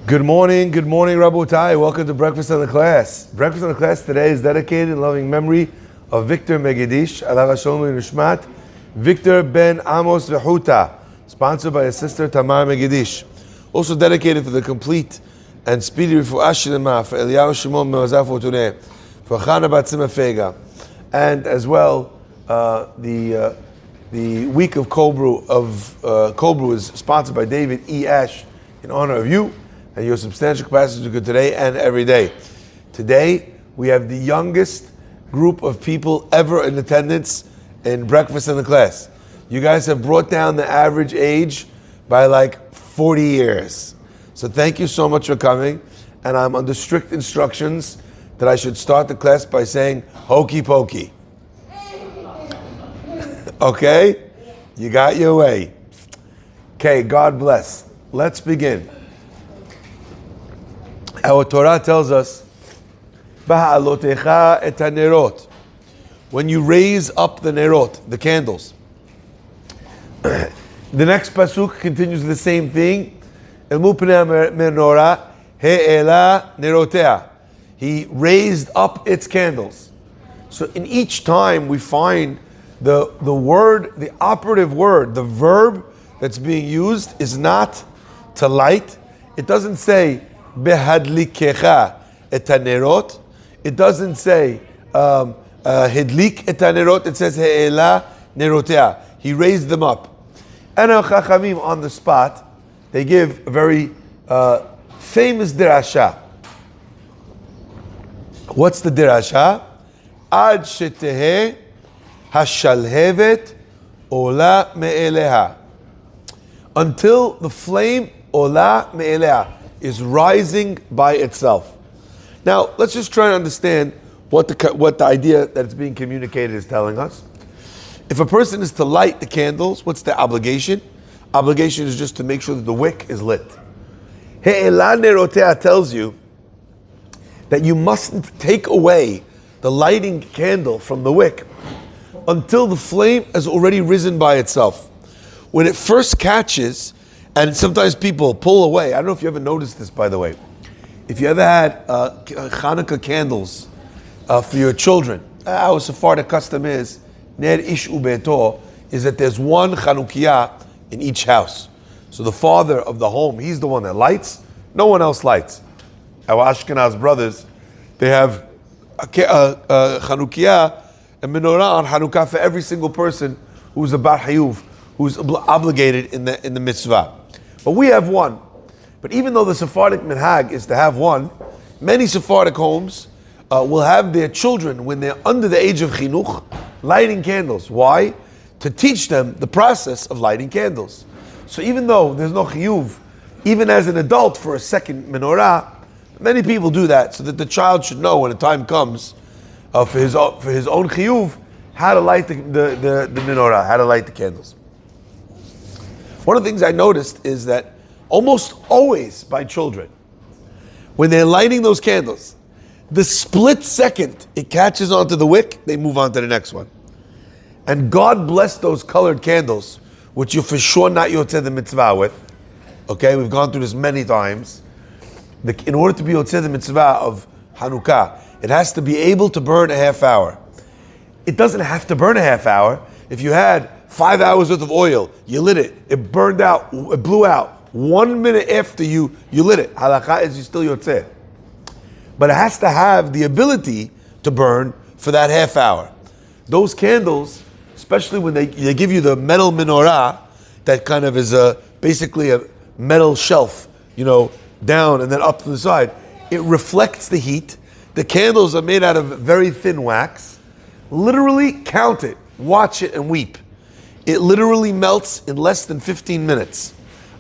Good morning, Rabotai. Welcome to Breakfast on the Class. Breakfast on the Class today is dedicated in loving memory of Victor Megedish, Alav Shalom Nishmat, Victor ben Amos Vehuta, sponsored by his sister Tamar Megedish. Also dedicated for the complete and speedy refuah shlema for Eliyahu Shimon Me'azaf Otuneh, for Chana Bat Tzima Fega, and as well the week of Cold Brew is sponsored by David E. Ash in honor of you and your substantial capacity to good today and every day. Today, we have the youngest group of people ever in attendance in Breakfast in the Class. You guys have brought down the average age by like 40 years. So thank you so much for coming. And I'm under strict instructions that I should start the class by saying, hokey pokey. Okay? You got your way. Okay, God bless. Let's begin. Our Torah tells us, Bahaalotecha et hanerot. When you raise up the nerot, the candles. The next pasuk continues the same thing. El mupnei menorah he'ela nerotea. He raised up its candles. So in each time we find the word, the operative word, the verb that's being used is not to light. It doesn't say Beha'alotcha et hanerot. It doesn't say hidlik et hanerot. It says he'ela nerotea. He raised them up. And our Chachamim on the spot, they give a very famous dirasha. What's the dirasha? Ad shetehe hashalhevet ola me'eleha. Until the flame ola me'eleha is rising by itself. Now, let's just try to understand what the idea that it's being communicated is telling us. If a person is to light the candles, what's the obligation? Obligation is just to make sure that the wick is lit. He'ela nerotea tells you that you mustn't take away the lighting candle from the wick until the flame has already risen by itself. When it first catches, and sometimes people pull away. I don't know if you ever noticed this, by the way. If you ever had Hanukkah candles for your children, our Sephardic custom is, ner ish ubeto, is that there's one Chanukiah in each house. So the father of the home, he's the one that lights. No one else lights. Our Ashkenaz brothers, they have a Chanukiah, a menorah on Hanukkah for every single person who's a bar hayuv, who's obligated in the mitzvah. But we have one. But even though the Sephardic minhag is to have one, many Sephardic homes will have their children, when they're under the age of chinuch, lighting candles. Why? To teach them the process of lighting candles. So even though there's no chiyuv, even as an adult for a second menorah, many people do that so that the child should know when the time comes for his own chiyuv, how to light the menorah, how to light the candles. One of the things I noticed is that almost always by children, when they're lighting those candles, the split second it catches onto the wick, they move on to the next one. And God bless those colored candles, which you're for sure not yotzeh the mitzvah with. Okay, we've gone through this many times. In order to be yotzeh the mitzvah of Hanukkah, it has to be able to burn a half hour. It doesn't have to burn a half hour. If you had 5 hours worth of oil, you lit it, it burned out, it blew out. 1 minute after you lit it, halakha is you still yotzeh. But it has to have the ability to burn for that half hour. Those candles, especially when they give you the metal menorah, that kind of is basically a metal shelf, down and then up to the side, it reflects the heat. The candles are made out of very thin wax. Literally count it, watch it and weep. It literally melts in less than 15 minutes.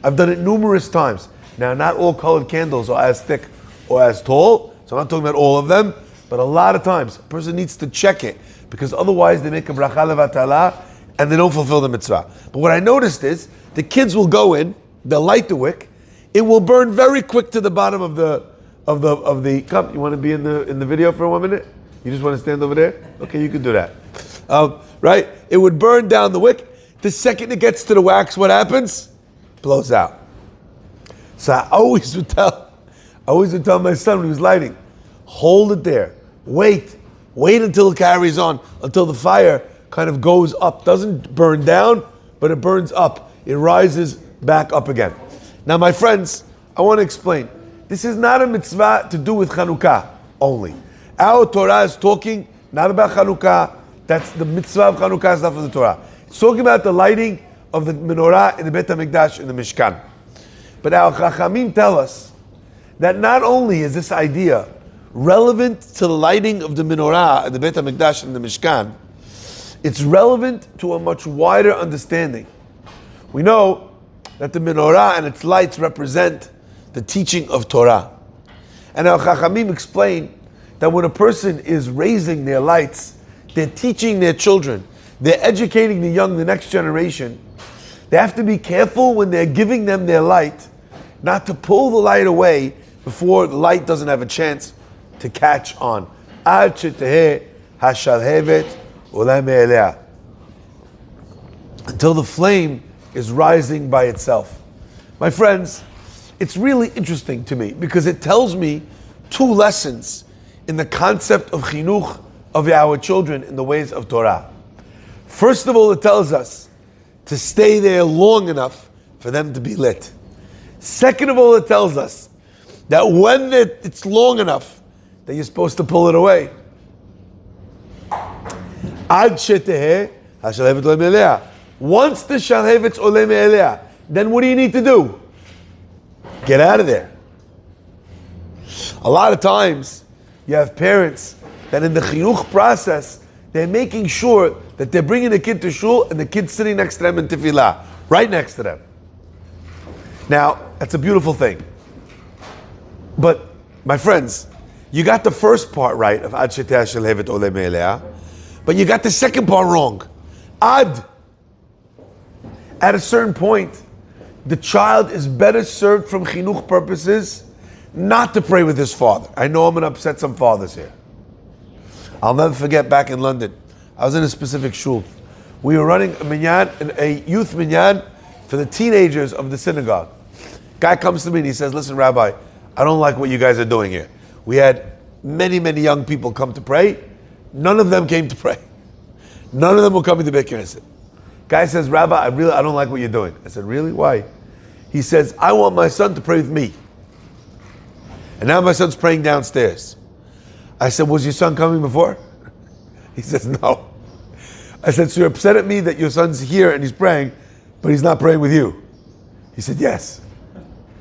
I've done it numerous times. Now, not all colored candles are as thick or as tall, so I'm not talking about all of them, but a lot of times a person needs to check it, because otherwise they make a bracha levatala and they don't fulfill the mitzvah. But what I noticed is the kids will go in, they'll light the wick, it will burn very quick to the bottom of the cup. You want to be in the video for 1 minute? You just want to stand over there? Okay, you can do that. Right? It would burn down the wick. The second it gets to the wax, what happens? Blows out. So I always would tell I always would tell my son when he was lighting, hold it there. Wait until it carries on, until the fire kind of goes up. Doesn't burn down, but it burns up. It rises back up again. Now, my friends, I want to explain. This is not a mitzvah to do with Chanukah only. Our Torah is talking not about Chanukah. That's the mitzvah of Chanukah, is not for the Torah. It's talking about the lighting of the menorah in the Beit HaMikdash, in the Mishkan. But our Chachamim tell us that not only is this idea relevant to the lighting of the menorah in the Beit HaMikdash and the Mishkan, it's relevant to a much wider understanding. We know that the menorah and its lights represent the teaching of Torah. And our Chachamim explain that when a person is raising their lights, they're teaching their children, they're educating the young, the next generation. They have to be careful when they're giving them their light, not to pull the light away before the light doesn't have a chance to catch on. Ad sheteheh hashalhevet ola me'elea. Until the flame is rising by itself. My friends, it's really interesting to me because it tells me two lessons in the concept of chinuch of our children in the ways of Torah. First of all, it tells us to stay there long enough for them to be lit. Second of all, it tells us that when it's long enough, that you're supposed to pull it away. Ad sheteheh hashalhevet ole me'elea. Once the shalhevet's ole me'elea, then what do you need to do? Get out of there. A lot of times, you have parents that in the chinuch process, they're making sure that they're bringing the kid to shul and the kid's sitting next to them in tefillah, right next to them. Now, that's a beautiful thing. But, my friends, you got the first part right of Ad sheteh shalhevet ole me'elea, but you got the second part wrong. Ad. At a certain point, the child is better served from chinuch purposes not to pray with his father. I know I'm going to upset some fathers here. I'll never forget back in London, I was in a specific shul. We were running a minyan, a youth minyan for the teenagers of the synagogue. Guy comes to me and he says, listen, Rabbi, I don't like what you guys are doing here. We had many, many young people come to pray. None of them came to pray. None of them were coming to Beit Knesset. Guy says, Rabbi, I don't like what you're doing. I said, really? Why? He says, I want my son to pray with me. And now my son's praying downstairs. I said, was your son coming before? He says, no. I said, so you're upset at me that your son's here and he's praying, but he's not praying with you? He said, yes.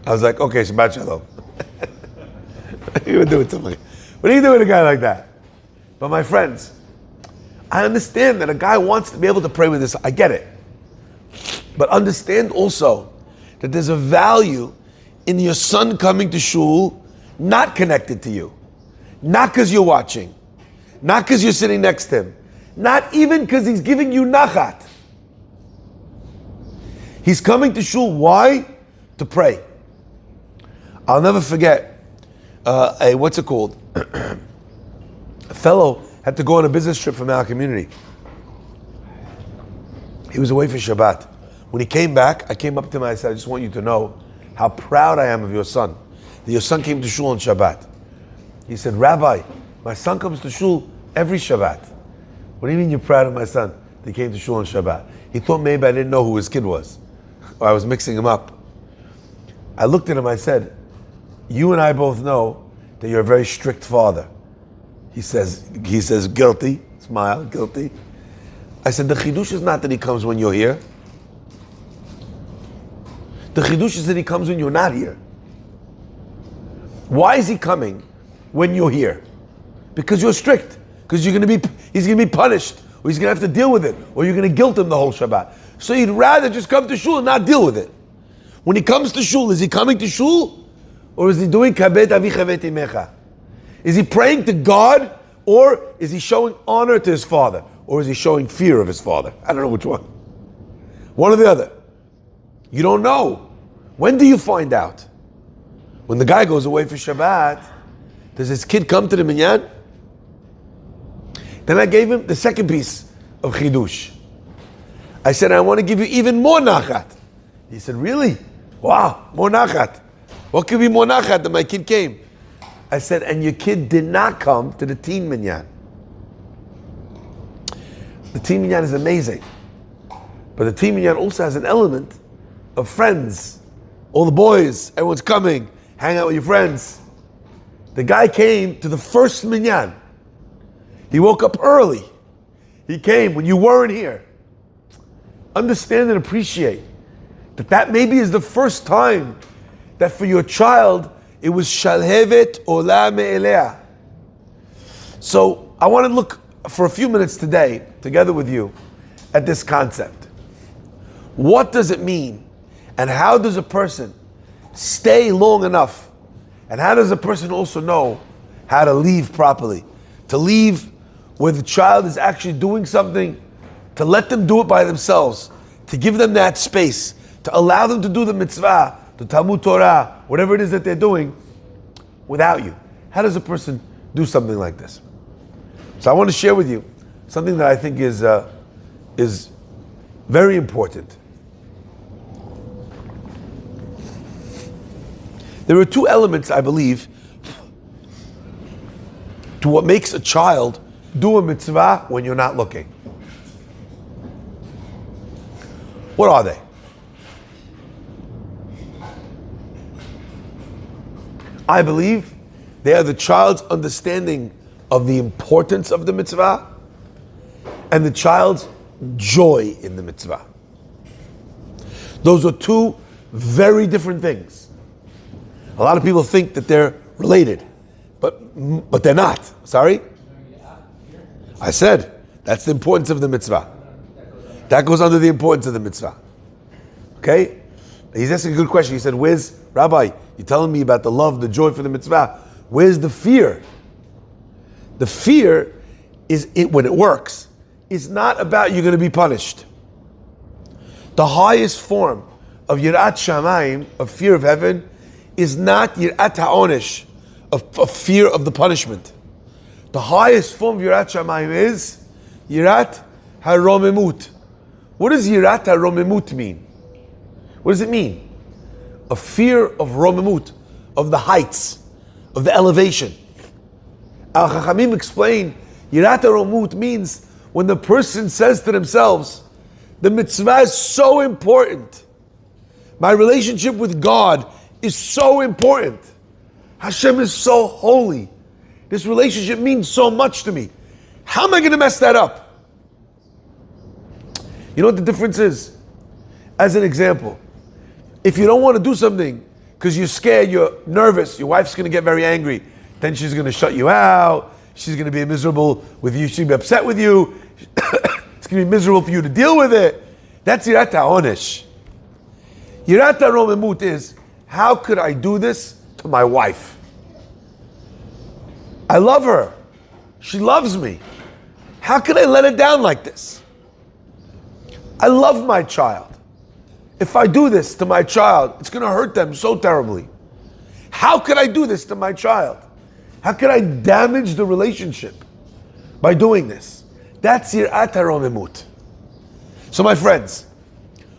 I was like, okay, Shabbat Shalom. You would do it to me. What do you do with a guy like that? But my friends, I understand that a guy wants to be able to pray with his, I get it. But understand also that there's a value in your son coming to shul not connected to you. Not because you're watching. Not because you're sitting next to him. Not even because he's giving you nachat. He's coming to shul, why? To pray. I'll never forget, what's it called? A fellow had to go on a business trip from our community. He was away for Shabbat. When he came back, I came up to him and I said, I just want you to know how proud I am of your son. That your son came to shul on Shabbat. He said, Rabbi, my son comes to shul every Shabbat. What do you mean you're proud of my son? That he came to shul on Shabbat. He thought maybe I didn't know who his kid was. Or I was mixing him up. I looked at him, I said, you and I both know that you're a very strict father. He says, guilty, smile, guilty. I said, the chidush is not that he comes when you're here. The chidush is that he comes when you're not here. Why is he coming when you're here? Because you're strict. Because he's going to be punished, or he's going to have to deal with it, or you're going to guilt him the whole Shabbat. So he'd rather just come to shul and not deal with it. When he comes to shul, is he coming to shul, or is he doing kabet avicha v'timecha? Is he praying to God, or is he showing honor to his father, or is he showing fear of his father? I don't know which one. One or the other. You don't know. When do you find out? When the guy goes away for Shabbat, does his kid come to the minyan? Then I gave him the second piece of chidush. I said, I want to give you even more nachat. He said, really? Wow, more nachat. What could be more nachat than my kid came? I said, and your kid did not come to the teen minyan. The teen minyan is amazing. But the teen minyan also has an element of friends. All the boys, everyone's coming, hang out with your friends. The guy came to the first minyan. He woke up early. He came when you weren't here. Understand and appreciate that maybe is the first time that for your child it was shalhevet ola me'elea. So I want to look for a few minutes today, together with you, at this concept. What does it mean? And how does a person stay long enough? And how does a person also know how to leave properly? To leave where the child is actually doing something, to let them do it by themselves, to give them that space, to allow them to do the mitzvah, the Talmud Torah, whatever it is that they're doing, without you. How does a person do something like this? So I want to share with you something that I think is very important. There are two elements, I believe, to what makes a child do a mitzvah when you're not looking. What are they? I believe they are the child's understanding of the importance of the mitzvah and the child's joy in the mitzvah. Those are two very different things. A lot of people think that they're related, but they're not. Sorry? I said, that's the importance of the mitzvah. That goes under the importance of the mitzvah. Okay? He's asking a good question. He said, where's, Rabbi, you're telling me about the love, the joy for the mitzvah. Where's the fear? The fear is, when it works, is not about you're going to be punished. The highest form of yirat shamayim, of fear of heaven, is not yirat ha'onesh, of fear of the punishment. The highest form of yirat shamayim is yirat haromemut. What does yirat haromemut mean? What does it mean? A fear of romemut, of the heights, of the elevation. Al Chachamim explain, yirat haromemut means when the person says to themselves, the mitzvah is so important. My relationship with God is so important. Hashem is so holy. This relationship means so much to me. How am I going to mess that up? You know what the difference is? As an example, if you don't want to do something because you're scared, you're nervous, your wife's going to get very angry, then she's going to shut you out, she's going to be miserable with you, she'll be upset with you, it's going to be miserable for you to deal with it. That's yirat ha'onesh. Yirat haromemut is, how could I do this to my wife? I love her. She loves me. How could I let her down like this? I love my child. If I do this to my child, it's going to hurt them so terribly. How could I do this to my child? How could I damage the relationship by doing this? That's yirat haromemut. So my friends,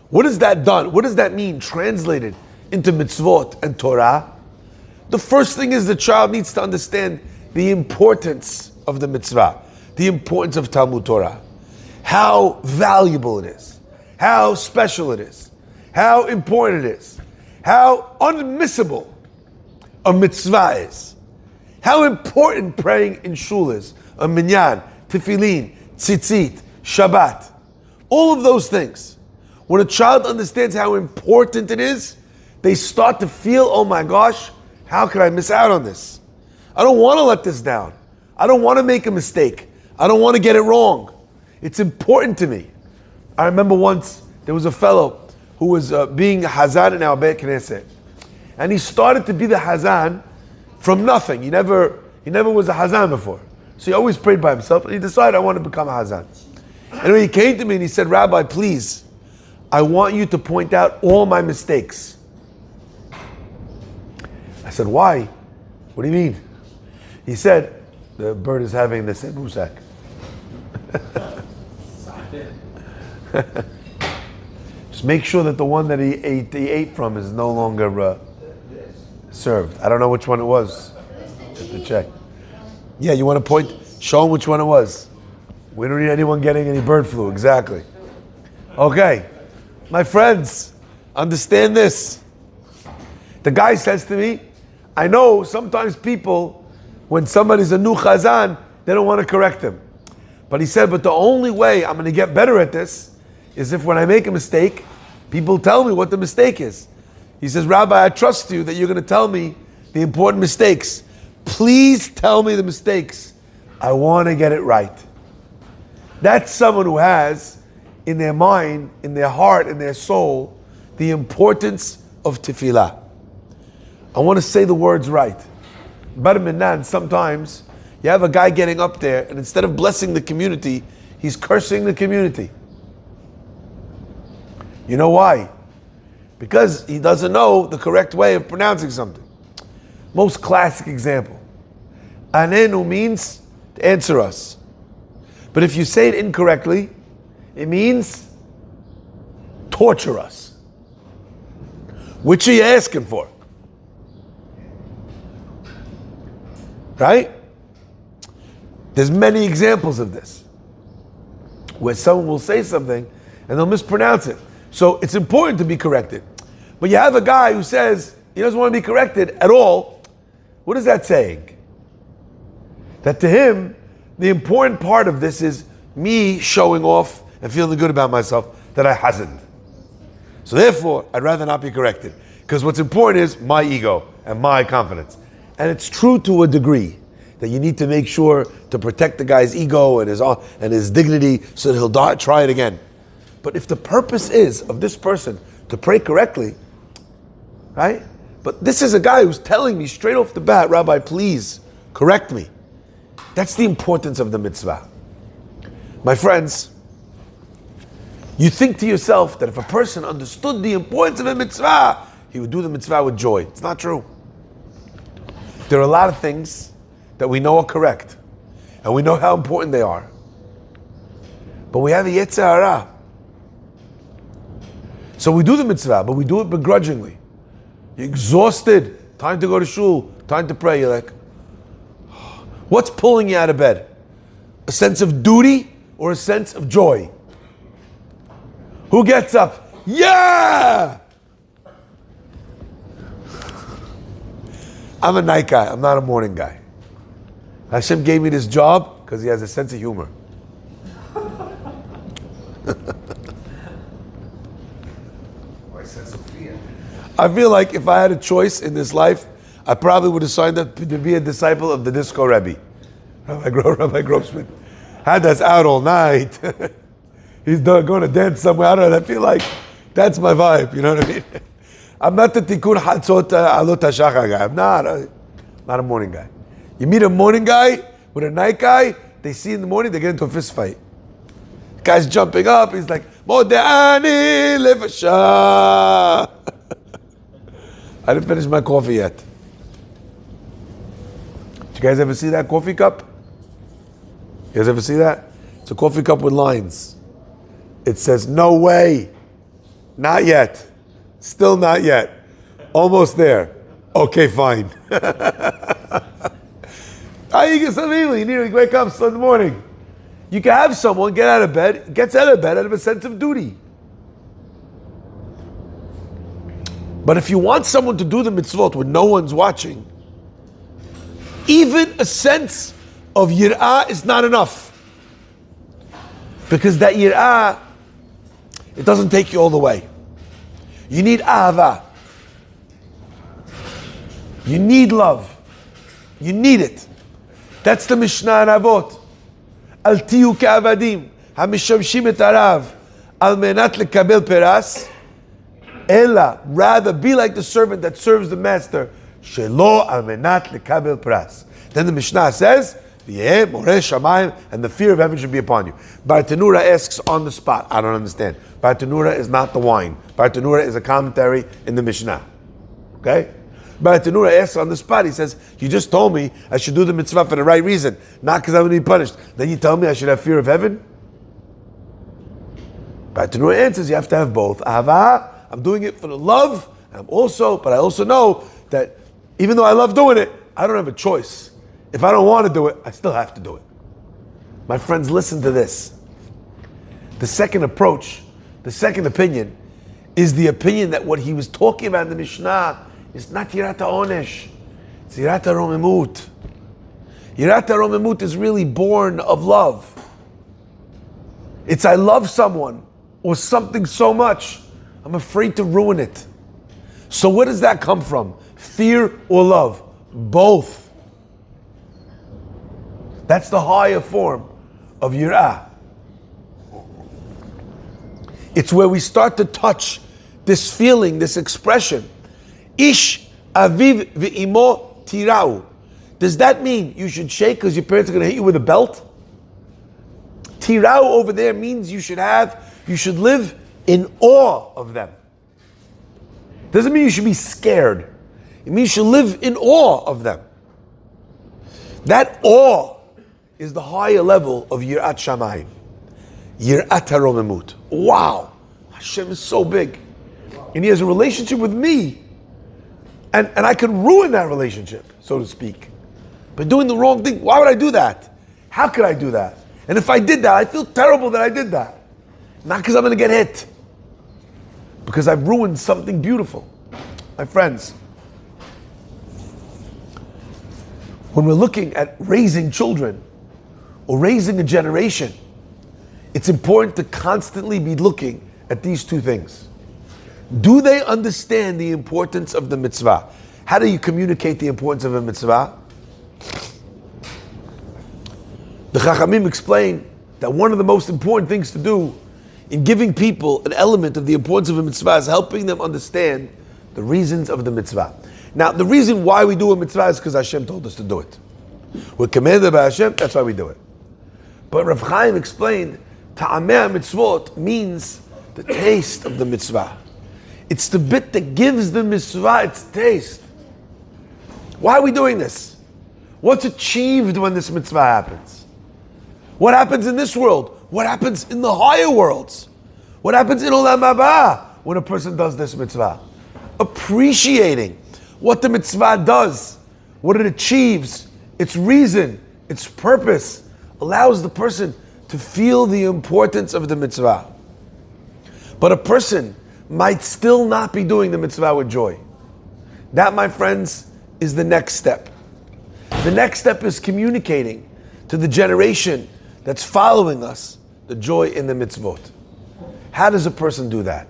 what is that done? What does that mean translated into mitzvot and Torah? The first thing is the child needs to understand the importance of the mitzvah, the importance of Talmud Torah, how valuable it is, how special it is, how important it is, how unmissable a mitzvah is, how important praying in shul is, a minyan, tefillin, tzitzit, Shabbat, all of those things. When a child understands how important it is, they start to feel, oh my gosh, how could I miss out on this? I don't want to let this down. I don't want to make a mistake. I don't want to get it wrong. It's important to me. I remember once there was a fellow who was being a Hazan in our Beit Knesset. And he started to be the Hazan from nothing. He never was a Hazan before. So he always prayed by himself, and he decided, I want to become a Hazan. Anyway, he came to me and he said, Rabbi, please, I want you to point out all my mistakes. I said, why? What do you mean? He said, the bird is having the sebusak. Just make sure that the one that he ate from is no longer served. I don't know which one it was. Have to check. Yeah, you want to point? Show them which one it was. We don't need anyone getting any bird flu. Exactly. Okay. My friends, understand this. The guy says to me, I know sometimes people, when somebody's a new chazan, they don't want to correct him. But he said, but the only way I'm going to get better at this is if when I make a mistake, people tell me what the mistake is. He says, Rabbi, I trust you that you're going to tell me the important mistakes. Please tell me the mistakes. I want to get it right. That's someone who has in their mind, in their heart, in their soul, the importance of tefillah. I want to say the words right. Bar Minan, sometimes you have a guy getting up there and instead of blessing the community, he's cursing the community. You know why? Because he doesn't know the correct way of pronouncing something. Most classic example. Anenu means to answer us. But if you say it incorrectly, it means torture us. Which are you asking for? Right? There's many examples of this, where someone will say something and they'll mispronounce it. So it's important to be corrected. But you have a guy who says he doesn't want to be corrected at all. What is that saying? That to him, the important part of this is me showing off and feeling good about myself that I hasn't. So therefore, I'd rather not be corrected. Because what's important is my ego and my confidence. And it's true to a degree that you need to make sure to protect the guy's ego and his dignity so that he'll try it again. But if the purpose is of this person to pray correctly, right? But this is a guy who's telling me straight off the bat, Rabbi, please correct me. That's the importance of the mitzvah. My friends, you think to yourself that if a person understood the importance of a mitzvah, he would do the mitzvah with joy. It's not true. There are a lot of things that we know are correct, and we know how important they are. But we have a yetzer hara. So we do the mitzvah, but we do it begrudgingly. You're exhausted, time to go to shul, time to pray. You're like, what's pulling you out of bed? A sense of duty or a sense of joy? Who gets up? Yeah! I'm a night guy. I'm not a morning guy. Hashem gave me this job because he has a sense of humor. I feel like if I had a choice in this life, I probably would have signed up to be a disciple of the Disco Rebbe. Rabbi Grobsman. Had us out all night. He's going to dance somewhere. I don't know. I feel like that's my vibe. You know what I mean? I'm not the Tikkun Hatzot Alot HaShachar guy. I'm not a morning guy. You meet a morning guy with a night guy, they see in the morning, they get into a fist fight. The guy's jumping up, he's like, Mode'ani lefasha. I didn't finish my coffee yet. Did you guys ever see that coffee cup? You guys ever see that? It's a coffee cup with lines. It says, no way. Not yet. Still not yet. Almost there. Okay, fine. You need to wake up in the morning. You can have someone gets out of bed out of a sense of duty. But if you want someone to do the mitzvot when no one's watching, even a sense of yir'ah is not enough. Because that yir'ah, it doesn't take you all the way. You need ahava. You need love. You need it. That's the Mishnah in Avot. Al tiyu ka'avadim hamishamshim et harav al menat lekabel peras ella, rather be like the servant that serves the master shelo al menat lekabel peras. Then the Mishnah says, V'yeh moreh shamayim, and the fear of heaven should be upon you. Bartanura asks on the spot. I don't understand. Bartanura is not the wine. Bartanura is a commentary in the Mishnah. Okay? Bartanura asks on the spot. He says, you just told me I should do the mitzvah for the right reason, not because I'm going to be punished. Then you tell me I should have fear of heaven? Bartanura answers, you have to have both. Ahava, I'm doing it for the love, but I also know that Even though I love doing it, I don't have a choice. If I don't want to do it, I still have to do it. My friends, listen to this. The second approach, the second opinion, is the opinion that what he was talking about in the Mishnah is not Yirat HaOnesh, it's Yirat HaRomemut. Yirat HaRomemut is really born of love. It's I love someone or something so much, I'm afraid to ruin it. So where does that come from? Fear or love? Both. That's the higher form of Yirah. It's where we start to touch this feeling, this expression. Ish aviv ve'imo tirau. Does that mean you should shake because your parents are going to hit you with a belt? Tirau over there means you should live in awe of them. Doesn't mean you should be scared. It means you should live in awe of them. That awe is the higher level of Yirat Shamayim. Yirat HaRomemut. Wow! Hashem is so big. And He has a relationship with me. And I could ruin that relationship, so to speak. By doing the wrong thing. Why would I do that? How could I do that? And if I did that, I feel terrible that I did that. Not because I'm going to get hit. Because I've ruined something beautiful. My friends, when we're looking at raising children or raising a generation, it's important to constantly be looking at these two things. Do they understand the importance of the mitzvah? How do you communicate the importance of a mitzvah? The Chachamim explain that one of the most important things to do in giving people an element of the importance of a mitzvah is helping them understand the reasons of the mitzvah. Now, the reason why we do a mitzvah is because Hashem told us to do it. We're commanded by Hashem, that's why we do it. But Rav Chaim explained, Ta'ameh mitzvot means the taste of the mitzvah. It's the bit that gives the mitzvah its taste. Why are we doing this? What's achieved when this mitzvah happens? What happens in this world? What happens in the higher worlds? What happens in Olam Haba when a person does this mitzvah? Appreciating what the mitzvah does, what it achieves, its reason, its purpose, allows the person to feel the importance of the mitzvah. But a person might still not be doing the mitzvah with joy. That, my friends, is the next step. The next step is communicating to the generation that's following us the joy in the mitzvot. How does a person do that?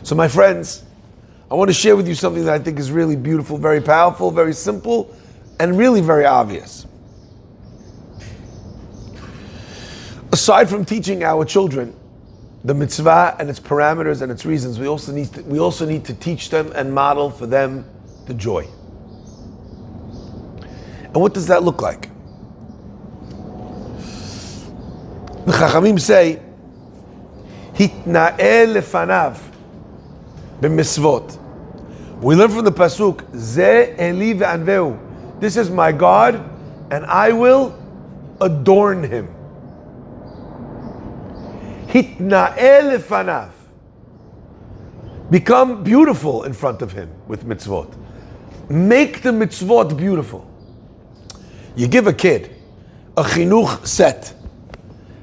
So my friends, I want to share with you something that I think is really beautiful, very powerful, very simple, and really very obvious. Aside from teaching our children the mitzvah and its parameters and its reasons, we also need to teach them and model for them the joy. And what does that look like? The Chachamim say, Hitna'el lefanav b'mitzvot. We learn from the pasuk, Ze Eli ve'anveu. This is my God, and I will adorn him. Hitna'el lefanav. Become beautiful in front of him with mitzvot. Make the mitzvot beautiful. You give a kid a chinuch set,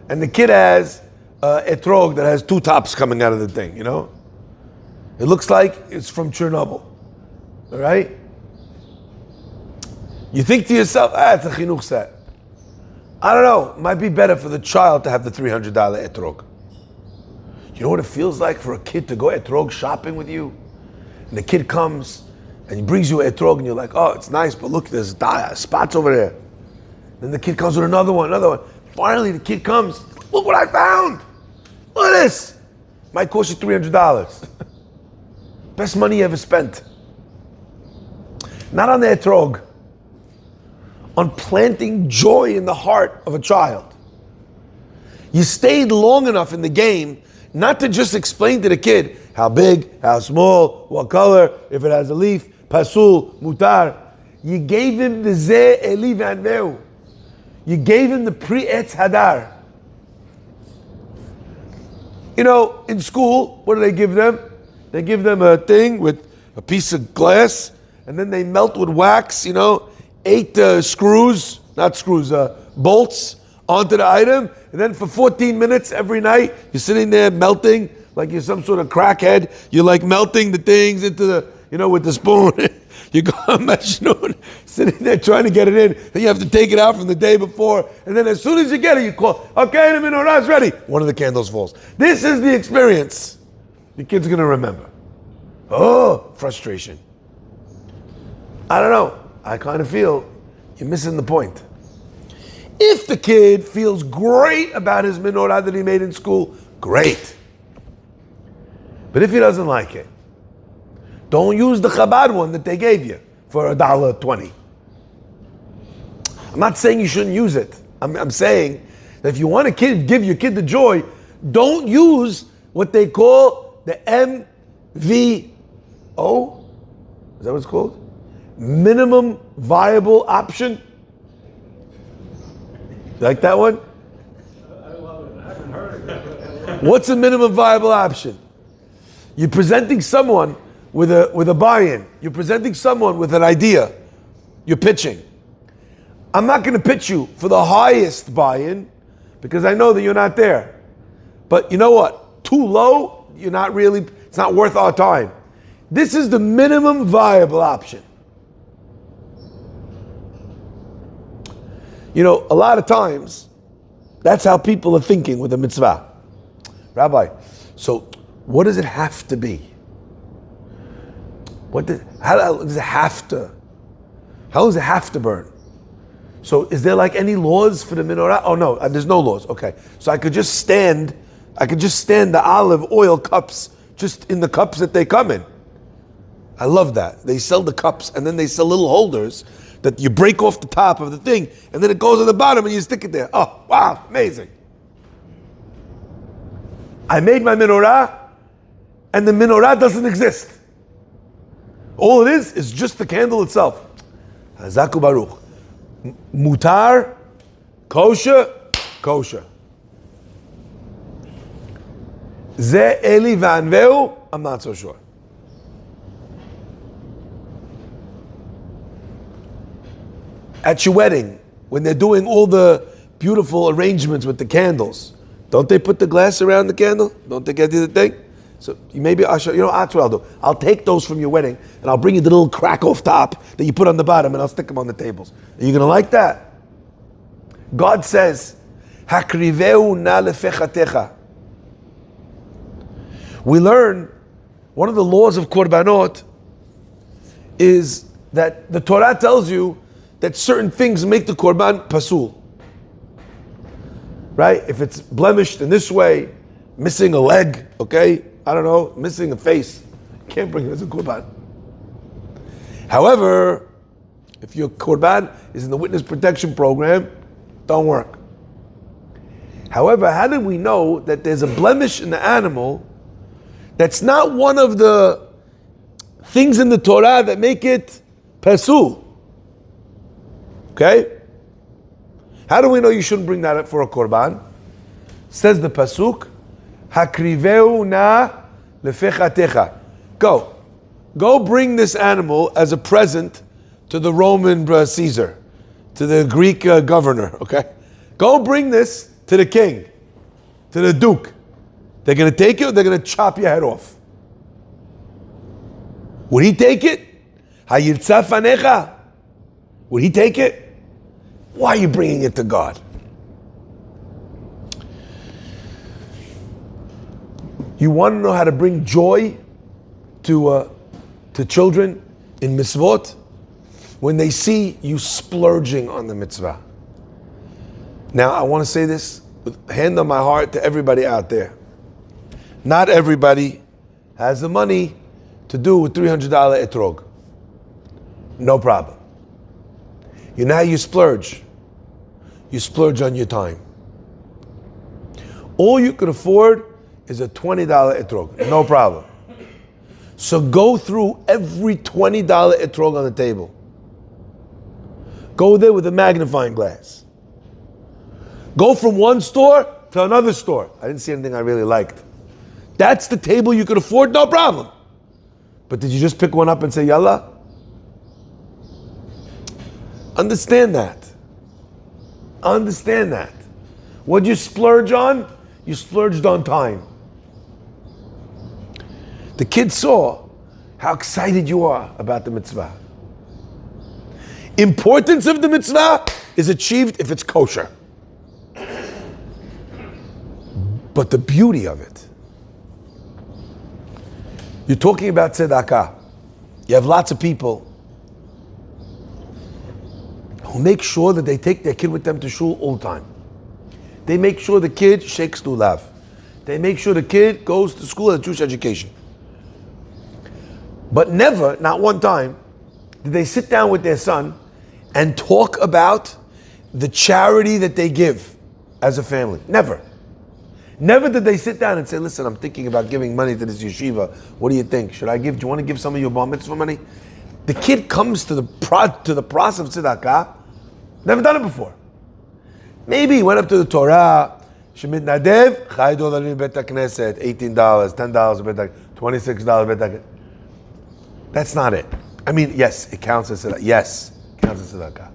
and the kid has a etrog that has two tops coming out of the thing, you know? It looks like it's from Chernobyl, all right? You think to yourself, it's a chinuch set. I don't know, it might be better for the child to have the $300 etrog. You know what it feels like for a kid to go etrog shopping with you? And the kid comes and he brings you an etrog and you're like, oh, it's nice, but look, there's spots over there. Then the kid comes with another one. Finally, the kid comes, look what I found. Look at this. Might cost you $300. Best money you ever spent. Not on the etrog. On planting joy in the heart of a child. You stayed long enough in the game not to just explain to the kid how big, how small, what color, if it has a leaf, pasul, mutar. You gave him the Ze Eli Vanveu. You gave him the Pri-Etz Hadar. You know, in school, what do they give them? They give them a thing with a piece of glass and then they melt with wax, 8 bolts onto the item, and then for 14 minutes every night, you're sitting there melting like you're some sort of crackhead. You're like melting the things into the, with the spoon. You go sitting there trying to get it in, then you have to take it out from the day before, and then as soon as you get it, you call, okay, the menorah's ready. One of the candles falls. This is the experience the kid's gonna remember. Oh, frustration. I don't know. I kind of feel you're missing the point. If the kid feels great about his menorah that he made in school, great. But if he doesn't like it, don't use the Chabad one that they gave you for $1.20. I'm not saying you shouldn't use it. I'm saying that if you want to give your kid the joy, don't use what they call the MVO. Is that what it's called? Minimum viable option. You like that one? I love it. I haven't heard it. What's a minimum viable option? You're presenting someone with a buy-in. You're presenting someone with an idea. You're pitching. I'm not going to pitch you for the highest buy-in because I know that you're not there. But you know what? Too low, it's not worth our time. This is the minimum viable option. A lot of times, that's how people are thinking with a mitzvah. Rabbi, so what does it have to be? How does it have to? How does it have to burn? So is there like any laws for the menorah? Oh no, there's no laws. Okay, so I could just stand the olive oil cups just in the cups that they come in. I love that. They sell the cups and then they sell little holders that you break off the top of the thing and then it goes on the bottom and you stick it there. Oh, wow, amazing. I made my menorah and the menorah doesn't exist. All it is just the candle itself. Hazaku Baruch. Mutar, kosher. Ze Eli Vanveu, I'm not so sure. At your wedding, when they're doing all the beautiful arrangements with the candles, don't they put the glass around the candle? Don't they get the thing? So maybe I'll show that's what I'll do. I'll take those from your wedding and I'll bring you the little crack off top that you put on the bottom and I'll stick them on the tables. Are you gonna like that? God says, Hakriveu na lefechatecha. We learn one of the laws of korbanot is that the Torah tells you that certain things make the korban pasul. Right? If it's blemished in this way, missing a leg, okay? I don't know, missing a face, can't bring it as a korban. However, if your korban is in the witness protection program, don't work. However, how do we know that there's a blemish in the animal that's not one of the things in the Torah that make it pasul? Okay? How do we know you shouldn't bring that up for a korban? Says the pasuk, Hakriveu na lefechatecha. Go bring this animal as a present to the Roman Caesar, to the Greek governor, okay? Go bring this to the king, to the duke. They're going to take it or they're going to chop your head off. Would he take it? Hayirtza fanecha. Would he take it? Why are you bringing it to God? You want to know how to bring joy to children in Mitzvot? When they see you splurging on the mitzvah. Now, I want to say this with hand on my heart to everybody out there. Not everybody has the money to do a $300 etrog. No problem. You know how you splurge? You splurge on your time. All you can afford is a $20 etrog. No problem. So go through every $20 etrog on the table. Go there with a magnifying glass. Go from one store to another store. I didn't see anything I really liked. That's the table you could afford, no problem. But did you just pick one up and say, Yalla? Understand that. Understand that. What'd you splurge on? You splurged on time. The kid saw how excited you are about the mitzvah. Importance of the mitzvah is achieved if it's kosher. But the beauty of it, you're talking about tzedakah. You have lots of people who make sure that they take their kid with them to shul all the time. They make sure the kid shakes lulav. They make sure the kid goes to school at Jewish education. But never, not one time, did they sit down with their son and talk about the charity that they give as a family. Never. Never did they sit down and say, listen, I'm thinking about giving money to this yeshiva. What do you think? Do you want to give some of your bar mitzvah money? The kid comes to the process of tzedakah. Never done it before. Maybe he went up to the Torah, Shemit Nadev, $5 bet knesset, $18, $10 bet $26 bet. That's not it. I mean, yes, it counts as tzedakah. Yes, it counts as tzedakah.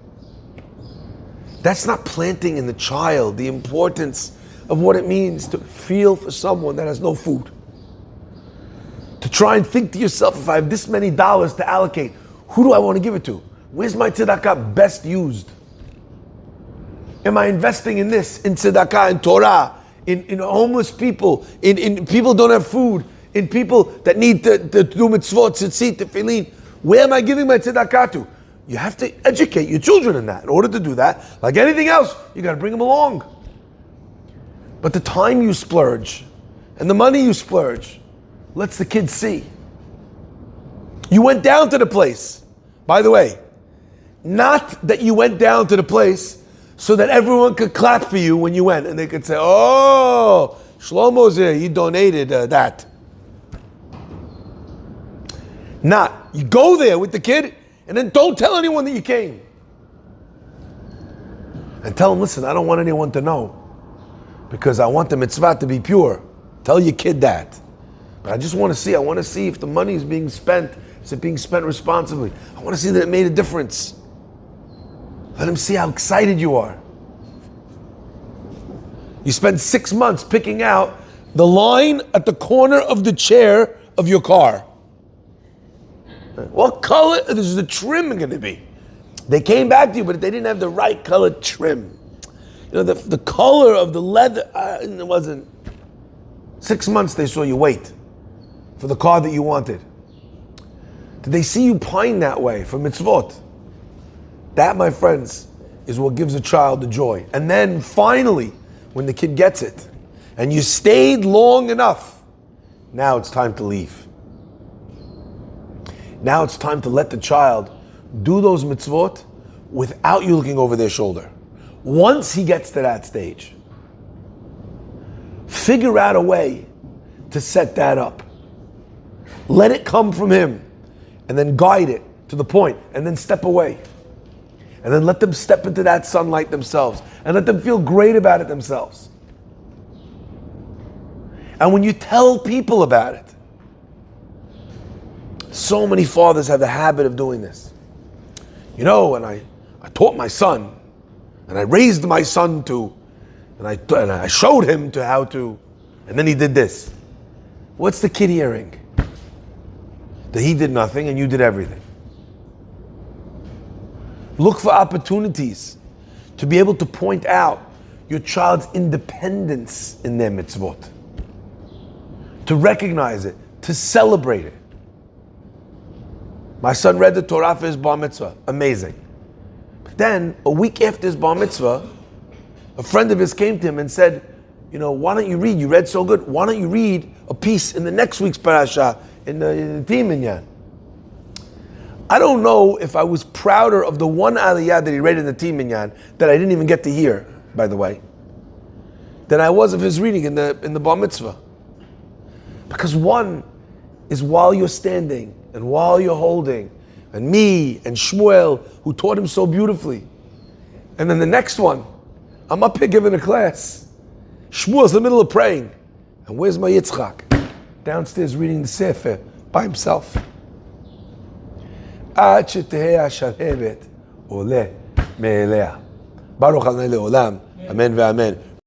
That's not planting in the child the importance of what it means to feel for someone that has no food. To try and think to yourself, if I have this many dollars to allocate, who do I want to give it to? Where's my tzedakah best used? Am I investing in this, in tzedakah, in Torah, in homeless people, in people who don't have food, in people that need to do mitzvot, tzitzit, tefillin? Where am I giving my tzedakah to? You have to educate your children in that. In order to do that, like anything else, you got to bring them along. But the time you splurge and the money you splurge lets the kids see. You went down to the place. By the way, not that you went down to the place so that everyone could clap for you when you went and they could say, oh, Shlomo's here, he donated that. Not. You go there with the kid and then don't tell anyone that you came. And tell them, listen, I don't want anyone to know because I want the mitzvah to be pure. Tell your kid that. But I just want to see, if the money is being spent, is it being spent responsibly? I want to see that it made a difference. Let him see how excited you are. You spend 6 months picking out the line at the corner of the chair of your car. What color is the trim going to be? They came back to you, but they didn't have the right color trim. You know, the color of the leather, it wasn't. 6 months they saw you wait for the car that you wanted. Did they see you pine that way for mitzvot? That, my friends, is what gives a child the joy. And then finally, when the kid gets it, and you stayed long enough, now it's time to leave. Now it's time to let the child do those mitzvot without you looking over their shoulder. Once he gets to that stage, figure out a way to set that up. Let it come from him, and then guide it to the point, and then step away. And then let them step into that sunlight themselves, and let them feel great about it themselves. And when you tell people about it, so many fathers have the habit of doing this. You know, and I taught my son, and I raised my son to, and I showed him to how to, and then he did this. What's the kid hearing? That he did nothing and you did everything. Look for opportunities to be able to point out your child's independence in their mitzvot. To recognize it, to celebrate it. My son read the Torah for his bar mitzvah. Amazing. But then, a week after his bar mitzvah, a friend of his came to him and said, you know, why don't you read? You read so good. Why don't you read a piece in the next week's parasha in the Ti Minyan? I don't know if I was prouder of the one aliyah that he read in the Ti Minyan that I didn't even get to hear, by the way, than I was of his reading in the bar mitzvah. Because one is while you're standing and while you're holding, and me and Shmuel, who taught him so beautifully. And then the next one, I'm up here giving a class. Shmuel's in the middle of praying. And where's my Yitzchak? Downstairs reading the Sefer by himself. עד שתהא השלהבת עולה מאליה. ברוך ה' לעולם, אמן ואמן.